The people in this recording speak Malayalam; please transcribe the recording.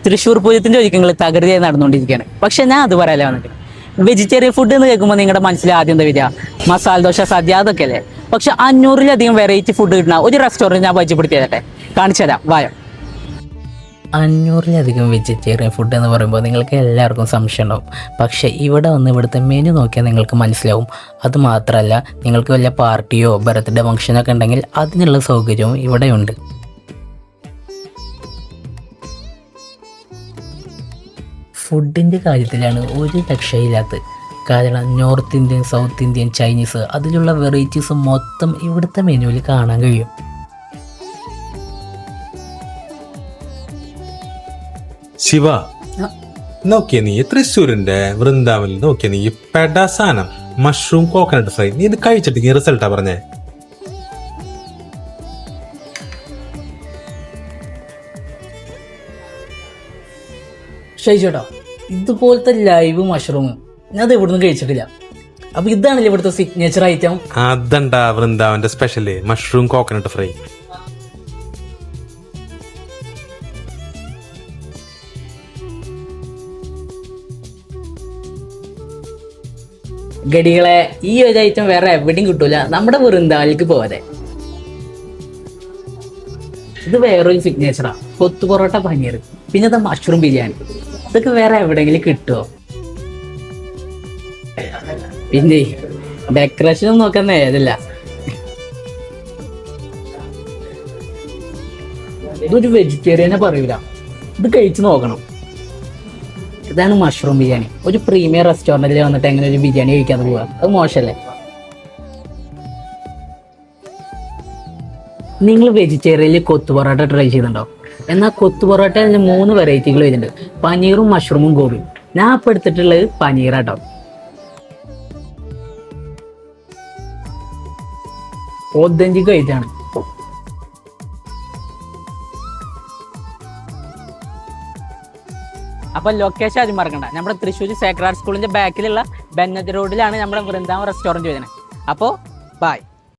തൃശ്ശൂർ പൂരത്തിന്റെ ഒരുക്കങ്ങൾ തകൃതിയായി നടന്നുകൊണ്ടിരിക്കുകയാണ്. പക്ഷെ ഞാൻ അത് പറയാലോ വന്നിട്ട് വെജിറ്റേറിയൻ ഫുഡ് എന്ന് കേൾക്കുമ്പോൾ നിങ്ങളുടെ മനസ്സിൽ ആദ്യം എന്താ വരിക? മസാല ദോശ, സദ്യ, അതൊക്കെ അല്ലേ. പക്ഷെ 500-ലധികം വെറൈറ്റി ഫുഡ് കിട്ടുന്ന ഒരു റെസ്റ്റോറൻറ്റ് ഞാൻ പരിചയപ്പെടുത്തി തരട്ടെ, കാണിച്ചു തരാം, വായോ. 500-ലധികം വെജിറ്റേറിയൻ ഫുഡ് എന്ന് പറയുമ്പോൾ നിങ്ങൾക്ക് എല്ലാവർക്കും സംശയം ഉണ്ടാവും. പക്ഷേ ഇവിടെ വന്ന് ഇവിടുത്തെ മെനു നോക്കിയാൽ നിങ്ങൾക്ക് മനസ്സിലാവും. അതുമാത്രമല്ല, നിങ്ങൾക്ക് വല്ല പാർട്ടിയോ ബർത്ത്ഡേ ഫംഗ്ഷനൊക്കെ ഉണ്ടെങ്കിൽ അതിനുള്ള സൗകര്യവും ഇവിടെയുണ്ട്. ഫുഡിൻ്റെ കാര്യത്തിലാണ് ഒരു രക്ഷയില്ലാത്തത്. കാരണം north Indian, south Indian, Chinese, അതിലുള്ള വെറൈറ്റീസ് മൊത്തം ഇവിടുത്തെ മെനുവിൽ കാണാൻ കഴിയും. ശിവ, നോക്കിയ നീ തൃശ്ശൂരിന്റെ വൃന്ദാവനിൽ നോക്കിയ നീ പെട സാധനം മഷ്റൂം കോക്കനട്ട് ഫ്രൈ, നീ ഇത് കഴിച്ചിട്ട് നീ റിസൾട്ടാ പറഞ്ഞേ? ഷൈജോട്ടോ, ഇതുപോലത്തെ ലൈവ് മഷ്റൂം ഞാൻ അത് ഇവിടുന്ന് കഴിച്ചിട്ടില്ല. അപ്പൊ ഇതാണല്ലേ ഇവിടുത്തെ സിഗ്നേച്ചർ ഐറ്റം? അതണ്ടാ വൃന്ദാവന്റെ സ്പെഷ്യല് മഷ്റൂം കോക്കനട്ട് ഫ്രൈ. ഗഡികളെ, ഈ ഒരു ഐറ്റം വേറെ എവിടെയും കിട്ടൂല, നമ്മുടെ വൃന്ദാവനിലേക്ക് പോവാതെ. ഇത് വേറൊരു സിഗ്നേച്ചറാ, കൊത്തു പൊറോട്ട പനീർ, പിന്നെ അത് മഷ്റൂം ബിരിയാണി. ഇതൊക്കെ വേറെ എവിടെയെങ്കിലും കിട്ടുമോ? പിന്നെ ഡെക്കറേഷൻ ഒന്നും നോക്കാൻ നേരമില്ല. ഇതൊരു വെജിറ്റേറിയനെ പറയൂല, ഇത് കഴിച്ചു നോക്കണം. ഇതാണ് മഷ്റൂം ബിരിയാണി. ഒരു പ്രീമിയം റെസ്റ്റോറൻറ്റിൽ വന്നിട്ട് എങ്ങനെ ഒരു ബിരിയാണി കഴിക്കാതെ പോവാ? അത് മോശമല്ലേ? നിങ്ങൾ വെജിറ്റേറിയനിൽ കൊത്തു പൊറോട്ട ട്രൈ ചെയ്തിട്ടുണ്ടോ? എന്നാൽ കൊത്തു പൊറോട്ടയിൽ 3 വെറൈറ്റികൾ വരുന്നുണ്ട്: പനീറും മഷ്റൂമും ഗോപിയും. ഞാൻ ഇപ്പം എടുത്തിട്ടുള്ളത് പനീറാട്ടോ. ഒതന്റിക് ആയിട്ടാണ്. അപ്പൊ ലൊക്കേഷൻ ആദ്യം മറക്കണ്ട, നമ്മുടെ തൃശ്ശൂർ സേക്രഡ് സ്കൂളിന്റെ ബാക്കിലുള്ള ബെന്നത്ത് റോഡിലാണ് നമ്മുടെ വൃന്ദാവൻ റെസ്റ്റോറൻറ്റ് വരുന്നത്. അപ്പോൾ ബൈ.